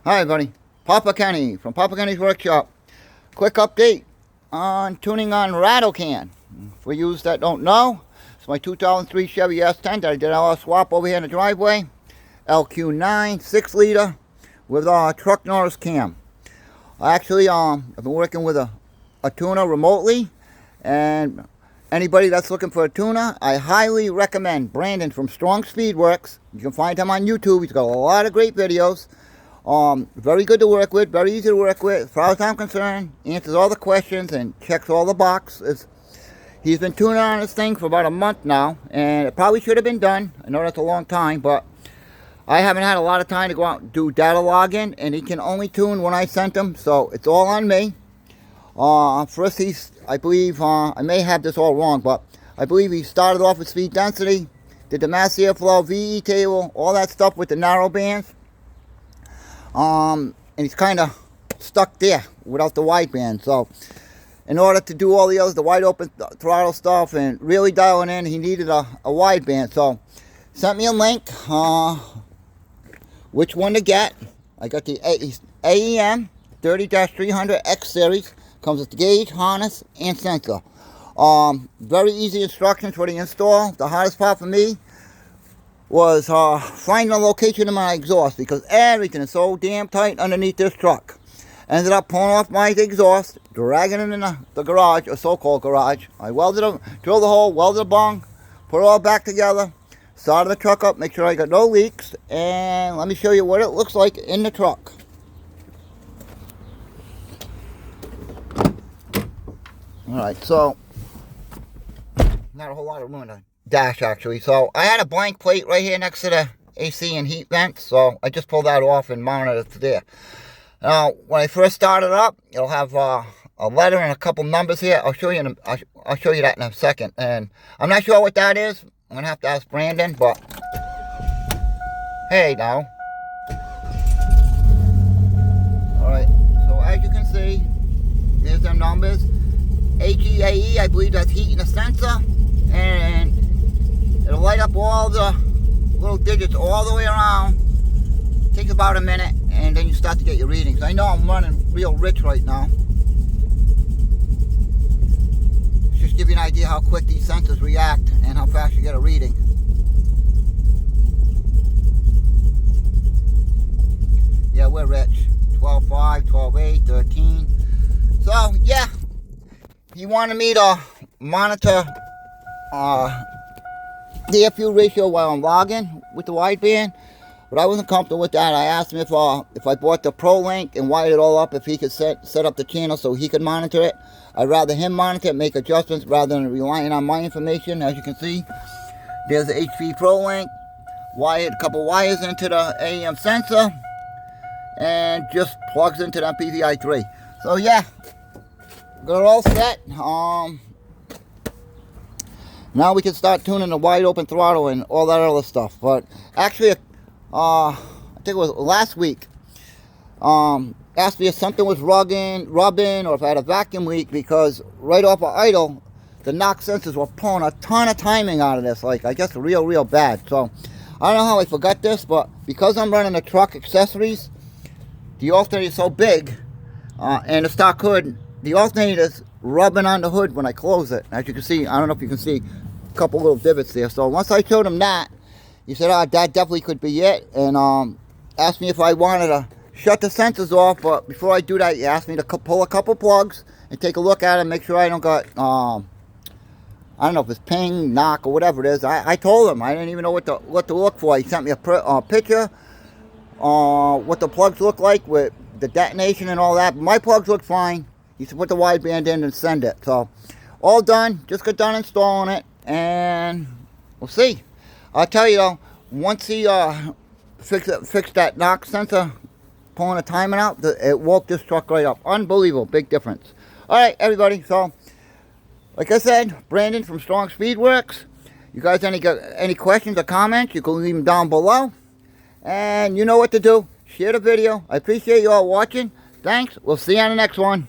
Hi, buddy. Papa Kenny from Papa Kenny's Workshop. Quick update on tuning on rattle can. For you that don't know, it's my 2003 Chevy S10 that I did a swap over here in the driveway. LQ9 6 liter with a truck Norris cam. Actually, I've been working with a tuner remotely, and anybody that's looking for a tuner, I highly recommend Brandon from Strong Speedworks. You can find him on YouTube. He's got a lot of great videos. Very good to work with, very easy to work with, as far as I'm concerned. Answers all the questions and checks all the boxes. He's been tuning on this thing for about a month now, and it probably should have been done. I know that's a long time, but I haven't had a lot of time to go out and do data login, and he can only tune when I sent him, so it's all on me. First, I believe, I may have this all wrong, but I believe he started off with speed density, did the mass airflow, VE table, all that stuff with the narrow bands. And he's kind of stuck there without the wideband. So in order to do all the others, the wide open throttle stuff and really dialing in, he needed a wideband. So sent me a link, which one to get. I got the AEM 30-300 X series. Comes with the gauge, harness, and sensor. Very easy instructions for the install. The hardest part for me was finding the location of my exhaust, because everything is so damn tight underneath this truck. Ended up pulling off my exhaust, dragging it in the garage, or so-called garage. I drilled the hole, welded the bung, put it all back together, started the truck up, make sure I got no leaks, and let me show you what it looks like in the truck. Alright, so not a whole lot of room in the dash, actually. So I had a blank plate right here next to the AC and heat vent, so I just pulled that off and mounted it there. Now, when I first start it up, it'll have a letter and a couple numbers here. I'll show you that in a second. And I'm not sure what that is. I'm gonna have to ask Brandon, but hey, now. All right. So as you can see, there's them numbers. HEAE, I believe that's heat and a sensor, and it'll light up all the little digits all the way around. Takes about a minute, and then you start to get your readings. I know I'm running real rich right now. Just give you an idea how quick these sensors react and how fast you get a reading. Yeah, we're rich. 12.5, 12.8, 13. So, yeah. He wanted me to monitor the air fuel ratio while I'm logging with the wideband, but I wasn't comfortable with that. I asked him if I bought the Pro Link and wired it all up, if he could set up the channel so he could monitor it. I'd rather him monitor it, make adjustments rather than relying on my information. As you can see, there's the HP Pro Link, wired a couple wires into the AEM sensor, and just plugs into that PVI 3. So yeah. Got it all set. Now we can start tuning the wide open throttle and all that other stuff. But actually, I think it was last week, asked me if something was rubbing, or if I had a vacuum leak, because right off of idle, the knock sensors were pulling a ton of timing out of this, like I guess real bad. So I don't know how I forgot this, but because I'm running the truck accessories, the alternator is so big, and the stock hood, the alternator's rubbing on the hood when I close it. As you can see, I don't know if you can see a couple little divots there. So once I showed him that, he said, that definitely could be it. And asked me if I wanted to shut the sensors off. But before I do that, he asked me to pull a couple plugs and take a look at it, make sure I don't got, I don't know if it's ping, knock, or whatever it is. I told him. I didn't even know what to look for. He sent me a picture, what the plugs look like with the detonation and all that. But my plugs look fine. He said put the wideband in and send it. So all done. Just got done installing it, and we'll see. I'll tell you though, once he fixed that knock sensor, pulling the timing out, it woke this truck right up. Unbelievable, big difference. All right, everybody. So like I said, Brandon from Strong Speedworks. You guys any questions or comments, you can leave them down below. And you know what to do. Share the video. I appreciate you all watching. Thanks. We'll see you on the next one.